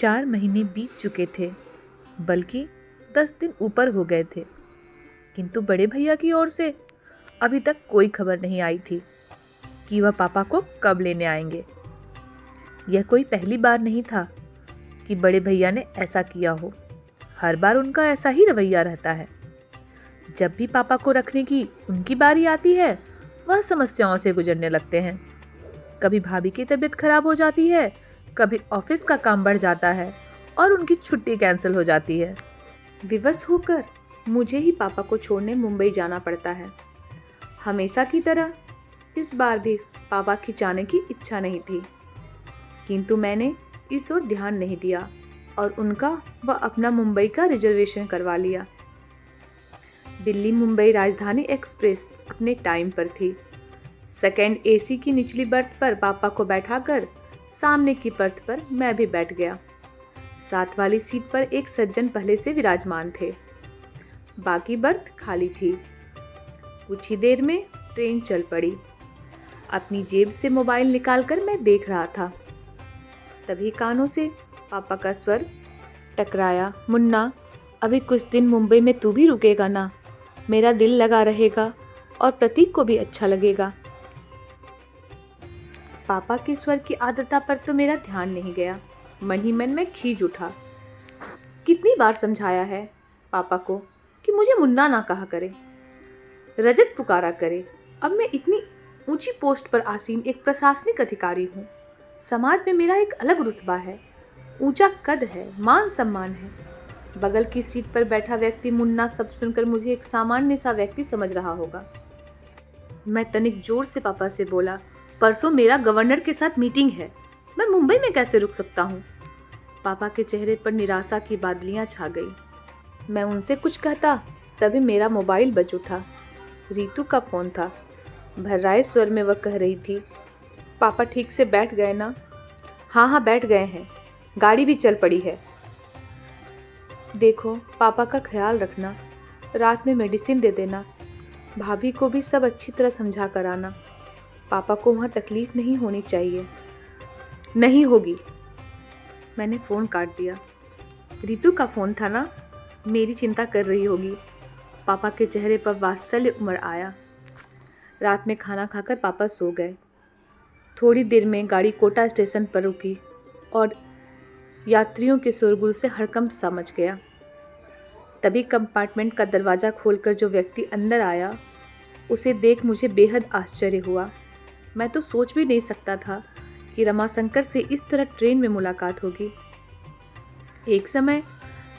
4 महीने बीत चुके थे, बल्कि 10 दिन ऊपर हो गए थे, किंतु बड़े भैया की ओर से अभी तक कोई खबर नहीं आई थी कि वह पापा को कब लेने आएंगे। यह कोई पहली बार नहीं था कि बड़े भैया ने ऐसा किया हो। हर बार उनका ऐसा ही रवैया रहता है। जब भी पापा को रखने की उनकी बारी आती है, वह समस्याओं से गुजरने लगते हैं। कभी भाभी की तबीयत खराब हो जाती है, कभी ऑफिस का काम बढ़ जाता है और उनकी छुट्टी कैंसिल हो जाती है। विवश होकर मुझे ही पापा को छोड़ने मुंबई जाना पड़ता है। हमेशा की तरह इस बार भी पापा की जाने की इच्छा नहीं थी, किंतु मैंने इस ओर ध्यान नहीं दिया और उनका व अपना मुंबई का रिजर्वेशन करवा लिया। दिल्ली मुंबई राजधानी एक्सप्रेस अपने टाइम पर थी। सेकंड एसी की निचली बर्थ पर पापा को बैठाकर सामने की बर्थ पर मैं भी बैठ गया। साथ वाली सीट पर एक सज्जन पहले से विराजमान थे। बाकी बर्थ खाली थी। कुछ ही देर में ट्रेन चल पड़ी। अपनी जेब से मोबाइल निकालकर मैं देख रहा था। तभी कानों से पापा का स्वर टकराया, मुन्ना, अभी कुछ दिन मुंबई में तू भी रुकेगा ना? मेरा दिल लगा रहेगा और प्रतीक को भी अच्छा लगेगा। पापा के स्वर की आर्द्रता पर तो मेरा ध्यान नहीं गया। मन ही मन में खींच उठा। कितनी बार समझाया है पापा को कि मुझे मुन्ना ना कहा करे, रजत पुकारा करे। अब मैं इतनी ऊंची पोस्ट पर आसीन एक प्रशासनिक अधिकारी हूँ। समाज में मेरा एक अलग रुतबा है, ऊंचा कद है, मान सम्मान है। बगल की सीट पर बैठा व्यक्ति मुन्ना सब सुनकर मुझे एक सामान्य सा व्यक्ति समझ रहा होगा। मैं तनिक जोर से पापा से बोला, परसों मेरा गवर्नर के साथ मीटिंग है, मैं मुंबई में कैसे रुक सकता हूँ? पापा के चेहरे पर निराशा की बादलियाँ छा गई। मैं उनसे कुछ कहता तभी मेरा मोबाइल बज उठा। रीतू का फ़ोन था। भर्राए स्वर में वह कह रही थी, पापा ठीक से बैठ गए ना? हाँ बैठ गए हैं, गाड़ी भी चल पड़ी है। देखो, पापा का ख्याल रखना, रात में मेडिसिन दे देना, भाभी को भी सब अच्छी तरह समझा कर आना। पापा को वहाँ तकलीफ नहीं होनी चाहिए। नहीं होगी। मैंने फ़ोन काट दिया। रीतू का फ़ोन था ना, मेरी चिंता कर रही होगी। पापा के चेहरे पर वात्सल्य उमड़ आया। रात में खाना खाकर पापा सो गए। थोड़ी देर में गाड़ी कोटा स्टेशन पर रुकी और यात्रियों के शोरगुल से हड़कंप सा मच गया। तभी कंपार्टमेंट का दरवाज़ा खोलकर जो व्यक्ति अंदर आया, उसे देख मुझे बेहद आश्चर्य हुआ। मैं तो सोच भी नहीं सकता था कि रमाशंकर से इस तरह ट्रेन में मुलाकात होगी। एक समय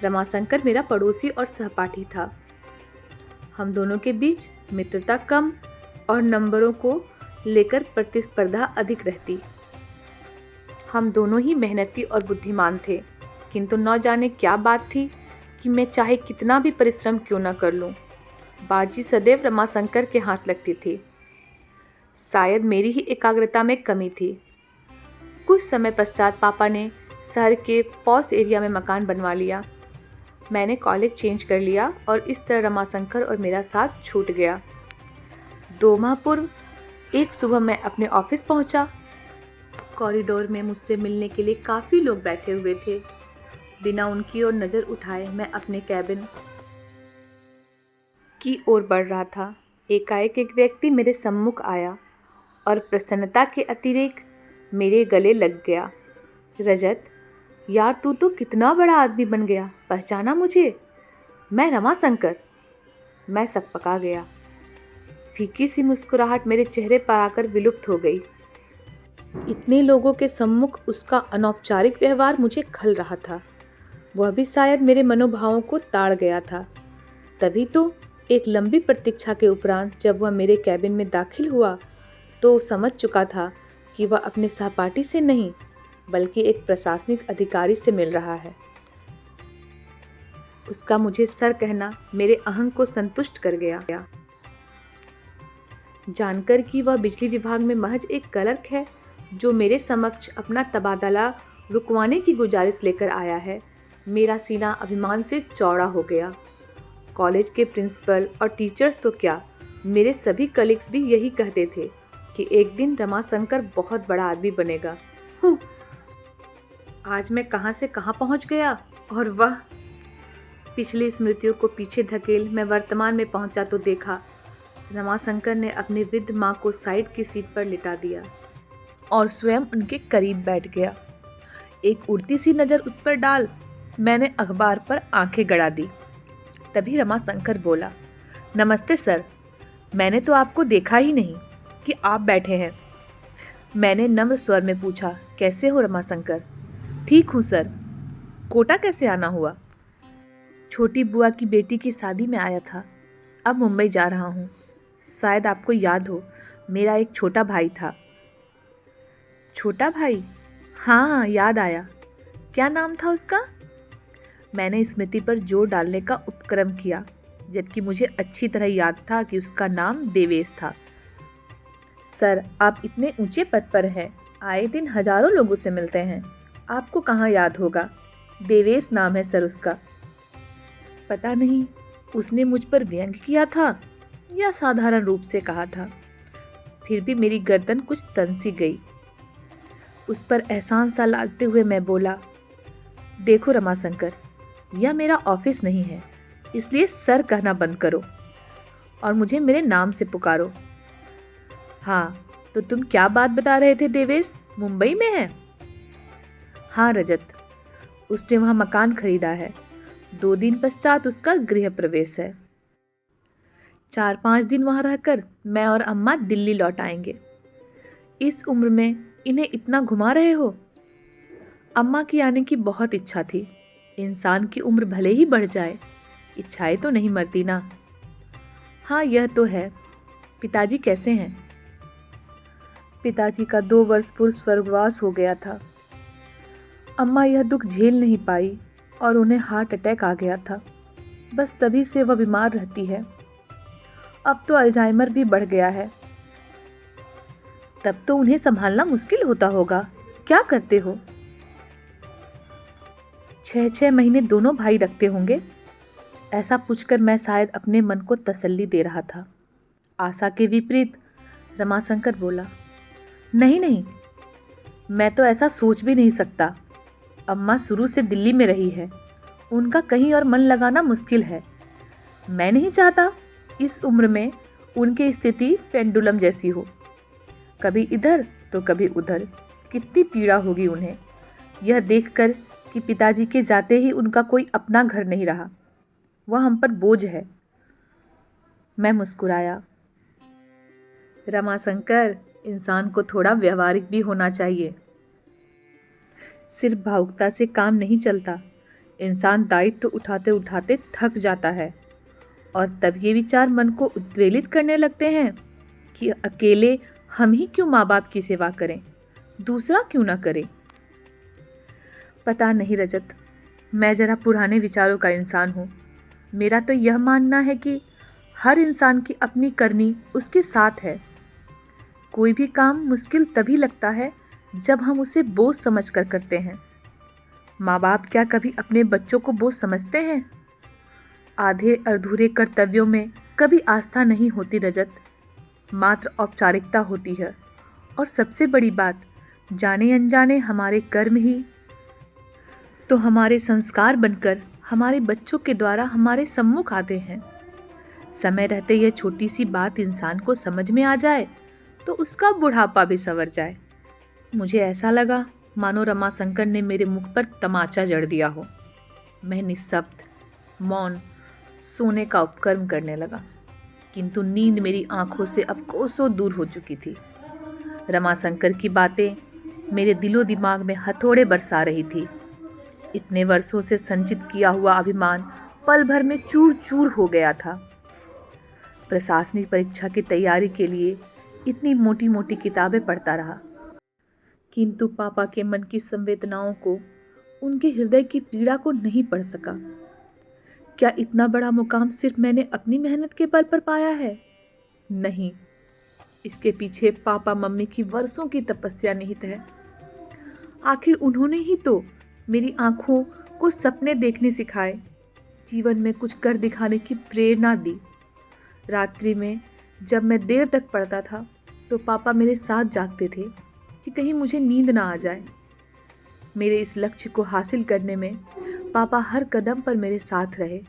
रमाशंकर मेरा पड़ोसी और सहपाठी था। हम दोनों के बीच मित्रता कम और नंबरों को लेकर प्रतिस्पर्धा अधिक रहती। हम दोनों ही मेहनती और बुद्धिमान थे, किंतु न जाने क्या बात थी कि मैं चाहे कितना भी परिश्रम क्यों न कर लूं, बाजी सदैव रमाशंकर के हाथ लगती थी। शायद मेरी ही एकाग्रता में कमी थी। कुछ समय पश्चात पापा ने शहर के पॉश एरिया में मकान बनवा लिया। मैंने कॉलेज चेंज कर लिया और इस तरह रमाशंकर और मेरा साथ छूट गया। 2 माह पूर्व एक सुबह मैं अपने ऑफिस पहुंचा। कॉरिडोर में मुझसे मिलने के लिए काफ़ी लोग बैठे हुए थे। बिना उनकी ओर नज़र उठाए मैं अपने कैबिन की ओर बढ़ रहा था। एकाएक एक व्यक्ति मेरे सम्मुख आया और प्रसन्नता के अतिरेक मेरे गले लग गया। रजत, यार तू तो कितना बड़ा आदमी बन गया, पहचाना मुझे? मैं रमाशंकर। मैं सकपका गया। फीकी सी मुस्कुराहट मेरे चेहरे पर आकर विलुप्त हो गई। इतने लोगों के सम्मुख उसका अनौपचारिक व्यवहार मुझे खल रहा था। वह भी शायद मेरे मनोभावों को ताड़ गया था। तभी तो एक लंबी प्रतीक्षा के उपरांत जब वह मेरे कैबिन में दाखिल हुआ तो समझ चुका था कि वह अपने सहपाठी से नहीं बल्कि एक प्रशासनिक अधिकारी से मिल रहा है। उसका मुझे सर कहना मेरे अहं को संतुष्ट कर गया। जानकर कि वह बिजली विभाग में महज एक क्लर्क है जो मेरे समक्ष अपना तबादला रुकवाने की गुजारिश लेकर आया है, मेरा सीना अभिमान से चौड़ा हो गया। कॉलेज के प्रिंसिपल और टीचर्स तो क्या, मेरे सभी कलीग्स भी यही कहते थे कि एक दिन रमाशंकर बहुत बड़ा आदमी बनेगा। आज मैं कहाँ से कहाँ पहुँच गया, और वह पिछली स्मृतियों को पीछे धकेल मैं वर्तमान में पहुँचा तो देखा रमाशंकर ने अपनी वृद्ध माँ को साइड की सीट पर लिटा दिया और स्वयं उनके करीब बैठ गया। एक उड़ती सी नज़र उस पर डाल मैंने अखबार पर आंखें गड़ा दी। तभी रमाशंकर बोला, नमस्ते सर, मैंने तो आपको देखा ही नहीं कि आप बैठे हैं। मैंने नम्र स्वर में पूछा, कैसे हो रमाशंकर? ठीक हूँ सर। कोटा कैसे आना हुआ? छोटी बुआ की बेटी की शादी में आया था, अब मुंबई जा रहा हूँ। शायद आपको याद हो, मेरा एक छोटा भाई था। छोटा भाई? हाँ, याद आया। क्या नाम था उसका? मैंने स्मृति पर जोर डालने का उपक्रम किया, जबकि मुझे अच्छी तरह याद था कि उसका नाम देवेश था। सर, आप इतने ऊंचे पद पर हैं, आए दिन हजारों लोगों से मिलते हैं, आपको कहाँ याद होगा? देवेश नाम है सर उसका। पता नहीं उसने मुझ पर व्यंग किया था या साधारण रूप से कहा था, फिर भी मेरी गर्दन कुछ तन सी गई। उस पर एहसान सा लादते हुए मैं बोला, देखो रमाशंकर, यह मेरा ऑफिस नहीं है, इसलिए सर कहना बंद करो और मुझे मेरे नाम से पुकारो। हाँ, तो तुम क्या बात बता रहे थे देवेश, मुंबई में है? हाँ रजत, उसने वहाँ मकान खरीदा है, 2 दिन पश्चात उसका गृह प्रवेश है। 4-5 दिन वहाँ रहकर मैं और अम्मा दिल्ली लौट आएंगे। इस उम्र में इन्हें इतना घुमा रहे हो? अम्मा की आने की बहुत इच्छा थी। इंसान की उम्र भले ही बढ़ जाए, इच्छाएं तो नहीं मरती ना। हाँ, यह तो है। पिताजी कैसे हैं? पिताजी का 2 वर्ष पूर्व स्वर्गवास हो गया था। अम्मा यह दुख झेल नहीं पाई और उन्हें हार्ट अटैक आ गया था। बस तभी से वह बीमार रहती है। अब तो अल्जाइमर भी बढ़ गया है। तब तो उन्हें संभालना मुश्किल होता होगा। क्या करते हो? 6-6 महीने दोनों भाई रखते होंगे। ऐसा पूछकर मैं शायद अपने मन को तसल्ली दे रहा था। आशा के विपरीत रमाशंकर बोला, नहीं नहीं, मैं तो ऐसा सोच भी नहीं सकता। अम्मा शुरू से दिल्ली में रही है, उनका कहीं और मन लगाना मुश्किल है। मैं नहीं चाहता इस उम्र में उनकी स्थिति पेंडुलम जैसी हो, कभी इधर तो कभी उधर। कितनी पीड़ा होगी उन्हें यह देखकर कि पिताजी के जाते ही उनका कोई अपना घर नहीं रहा, वह हम पर बोझ है। मैं मुस्कुराया। रमाशंकर, इंसान को थोड़ा व्यवहारिक भी होना चाहिए। सिर्फ भावुकता से काम नहीं चलता। इंसान दायित्व उठाते उठाते थक जाता है और तब ये विचार मन को उद्वेलित करने लगते हैं कि अकेले हम ही क्यों माँ बाप की सेवा करें, दूसरा क्यों ना करे। पता नहीं रजत, मैं जरा पुराने विचारों का इंसान हूँ। मेरा तो यह मानना है कि हर इंसान की अपनी करनी उसके साथ है। कोई भी काम मुश्किल तभी लगता है जब हम उसे बोझ समझकर करते हैं। माँ बाप क्या कभी अपने बच्चों को बोझ समझते हैं? आधे अधूरे कर्तव्यों में कभी आस्था नहीं होती रजत, मात्र औपचारिकता होती है। और सबसे बड़ी बात, जाने अनजाने हमारे कर्म ही तो हमारे संस्कार बनकर हमारे बच्चों के द्वारा हमारे सम्मुख आते हैं। समय रहते यह छोटी सी बात इंसान को समझ में आ जाए तो उसका बुढ़ापा भी संवर जाए। मुझे ऐसा लगा मानो रमाशंकर ने मेरे मुख पर तमाचा जड़ दिया हो। मैं निःशब्द, मौन, सोने का उपक्रम करने लगा, किंतु नींद मेरी आंखों से अब कोसों दूर हो चुकी थी। रमाशंकर की बातें मेरे दिलो दिमाग में हथौड़े बरसा रही थी। इतने वर्षों से संचित किया हुआ अभिमान पल भर में चूर चूर हो गया था। प्रशासनिक परीक्षा की तैयारी के लिए इतनी मोटी मोटी किताबें पढ़ता रहा, किंतु पापा के मन की संवेदनाओं को, उनके हृदय की पीड़ा को नहीं पढ़ सका। क्या इतना बड़ा मुकाम सिर्फ मैंने अपनी मेहनत के बल पर पाया है? नहीं, इसके पीछे पापा मम्मी की वर्षों की तपस्या निहित है। आखिर उन्होंने ही तो मेरी आंखों को सपने देखने सिखाए, जीवन में कुछ कर दिखाने की प्रेरणा दी। रात्रि में जब मैं देर तक पढ़ता था तो पापा मेरे साथ जागते थे कि कहीं मुझे नींद ना आ जाए। मेरे इस लक्ष्य को हासिल करने में पापा हर कदम पर मेरे साथ रहे,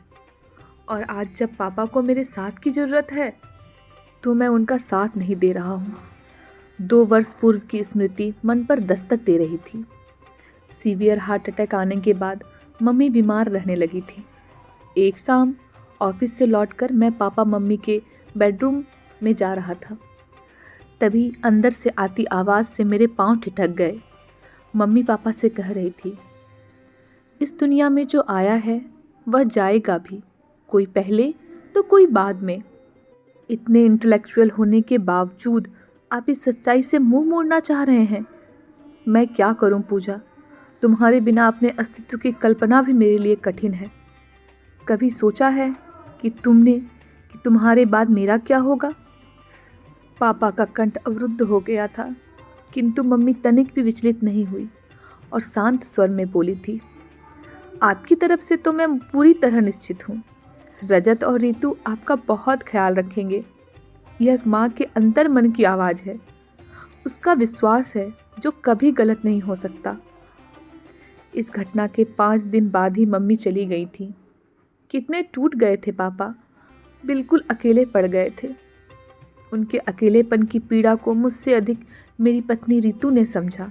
और आज जब पापा को मेरे साथ की ज़रूरत है तो मैं उनका साथ नहीं दे रहा हूँ। 2 वर्ष पूर्व की स्मृति मन पर दस्तक दे रही थी। सीवियर हार्ट अटैक आने के बाद मम्मी बीमार रहने लगी थी। एक शाम ऑफिस से लौटकर मैं पापा मम्मी के बेडरूम में जा रहा था। तभी अंदर से आती आवाज़ से मेरे पांव ठिठक गए। मम्मी पापा से कह रही थी, इस दुनिया में जो आया है वह जाएगा भी, कोई पहले तो कोई बाद में। इतने इंटेलेक्चुअल होने के बावजूद आप इस सच्चाई से मुंह मोड़ना चाह रहे हैं। मैं क्या करूं पूजा, तुम्हारे बिना अपने अस्तित्व की कल्पना भी मेरे लिए कठिन है। कभी सोचा है कि तुम्हारे बाद मेरा क्या होगा? पापा का कंठ अवरुद्ध हो गया था, किंतु मम्मी तनिक भी विचलित नहीं हुई और शांत स्वर में बोली थी, आपकी तरफ से तो मैं पूरी तरह निश्चित हूँ। रजत और ऋतु आपका बहुत ख्याल रखेंगे। यह माँ के अंतर मन की आवाज़ है, उसका विश्वास है जो कभी गलत नहीं हो सकता। इस घटना के 5 दिन बाद ही मम्मी चली गई थी। कितने टूट गए थे पापा, बिल्कुल अकेले पड़ गए थे। उनके अकेलेपन की पीड़ा को मुझसे अधिक मेरी पत्नी ऋतु ने समझा।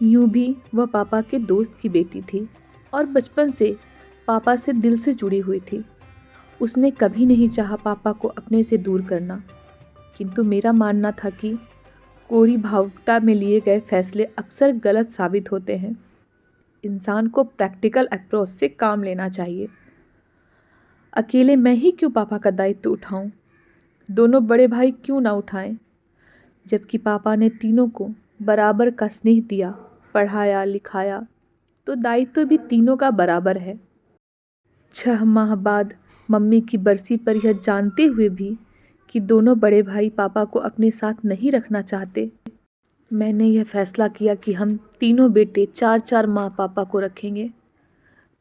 यूं भी वह पापा के दोस्त की बेटी थी और बचपन से पापा से दिल से जुड़ी हुई थी। उसने कभी नहीं चाहा पापा को अपने से दूर करना, किंतु मेरा मानना था कि कोरी भावुकता में लिए गए फैसले अक्सर गलत साबित होते हैं। इंसान को प्रैक्टिकल अप्रोच से काम लेना चाहिए। अकेले मैं ही क्यों पापा का दायित्व उठाऊं? दोनों बड़े भाई क्यों ना उठाएं? जबकि पापा ने तीनों को बराबर का स्नेह दिया, पढ़ाया लिखाया, तो दायित्व भी तीनों का बराबर है। 6 माह बाद मम्मी की बरसी पर यह जानते हुए भी कि दोनों बड़े भाई पापा को अपने साथ नहीं रखना चाहते, मैंने यह फैसला किया कि हम तीनों बेटे 4-4 माह पापा को रखेंगे।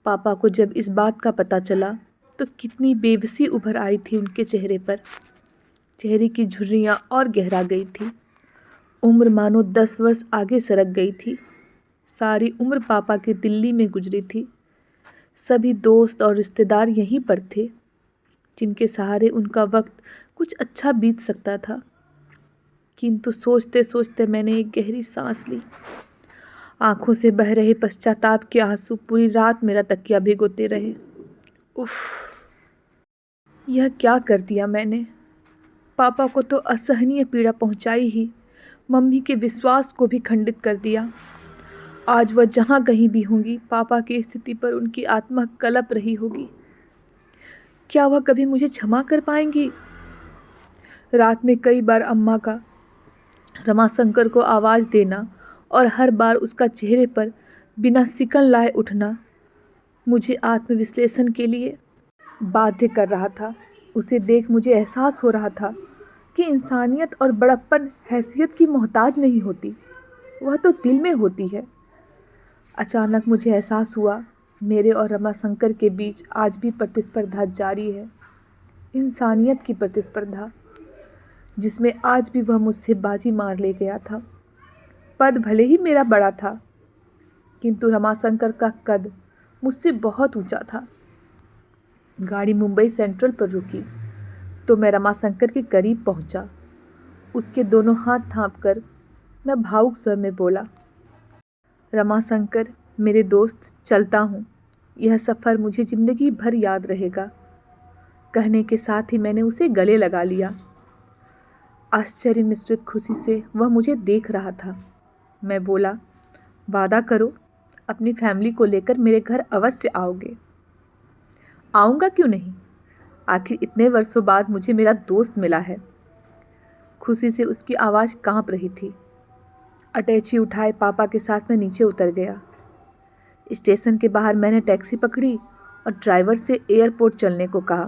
पापा को जब इस बात का पता चला तो कितनी बेबसी उभर आई थी उनके चेहरे पर। चेहरे की झुर्रियाँ और गहरा गई थी। उम्र मानो 10 वर्ष आगे सरक गई थी। सारी उम्र पापा के दिल्ली में गुजरी थी। सभी दोस्त और रिश्तेदार यहीं पर थे, जिनके सहारे उनका वक्त कुछ अच्छा बीत सकता था। किंतु सोचते सोचते मैंने एक गहरी सांस ली। आंखों से बह रहे पश्चाताप के आंसू पूरी रात मेरा तकिया भिगोते रहे। उफ, यह क्या कर दिया मैंने? पापा को तो असहनीय पीड़ा पहुंचाई ही, मम्मी के विश्वास को भी खंडित कर दिया। आज वह जहाँ कहीं भी होंगी, पापा की स्थिति पर उनकी आत्मा कलप रही होगी। क्या वह कभी मुझे क्षमा कर पाएंगी? रात में कई बार अम्मा का रमाशंकर को आवाज़ देना और हर बार उसका चेहरे पर बिना सिकन लाए उठना मुझे आत्मविश्लेषण के लिए बाध्य कर रहा था। उसे देख मुझे एहसास हो रहा था कि इंसानियत और बड़प्पन हैसियत की मोहताज नहीं होती, वह तो दिल में होती है। अचानक मुझे एहसास हुआ मेरे और रमाशंकर के बीच आज भी प्रतिस्पर्धा जारी है। इंसानियत की प्रतिस्पर्धा, जिसमें आज भी वह मुझसे बाजी मार ले गया था। पद भले ही मेरा बड़ा था, किंतु रमाशंकर का कद मुझसे बहुत ऊंचा था। गाड़ी मुंबई सेंट्रल पर रुकी तो मैं रमाशंकर के करीब पहुंचा। उसके दोनों हाथ थामकर मैं भावुक स्वर में बोला, रमाशंकर मेरे दोस्त, चलता हूँ। यह सफ़र मुझे ज़िंदगी भर याद रहेगा। कहने के साथ ही मैंने उसे गले लगा लिया। आश्चर्य मिश्रित खुशी से वह मुझे देख रहा था। मैं बोला, वादा करो अपनी फैमिली को लेकर मेरे घर अवश्य आओगे। आऊँगा क्यों नहीं, आखिर इतने वर्षों बाद मुझे मेरा दोस्त मिला है। खुशी से उसकी आवाज़ कांप रही थी। अटैची उठाए पापा के साथ मैं नीचे उतर गया। स्टेशन के बाहर मैंने टैक्सी पकड़ी और ड्राइवर से एयरपोर्ट चलने को कहा।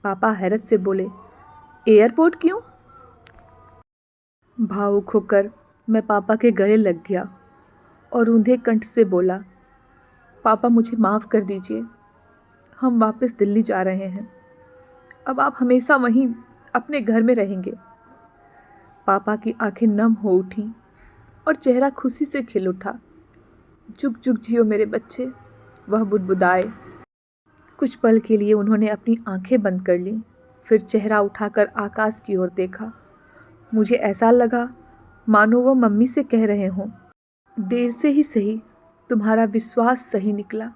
पापा हैरत से बोले, एयरपोर्ट क्यों? भावुक होकर मैं पापा के गले लग गया और रूंधे कंठ से बोला, पापा मुझे माफ़ कर दीजिए, हम वापस दिल्ली जा रहे हैं। अब आप हमेशा वहीं अपने घर में रहेंगे। पापा की आंखें नम हो उठीं और चेहरा खुशी से खिल उठा। जुग जुग जियो मेरे बच्चे, वह बुदबुदाए। कुछ पल के लिए उन्होंने अपनी आंखें बंद कर लीं, फिर चेहरा उठाकर आकाश की ओर देखा। मुझे ऐसा लगा मानो वो मम्मी से कह रहे हों, देर से ही सही, तुम्हारा विश्वास सही निकला।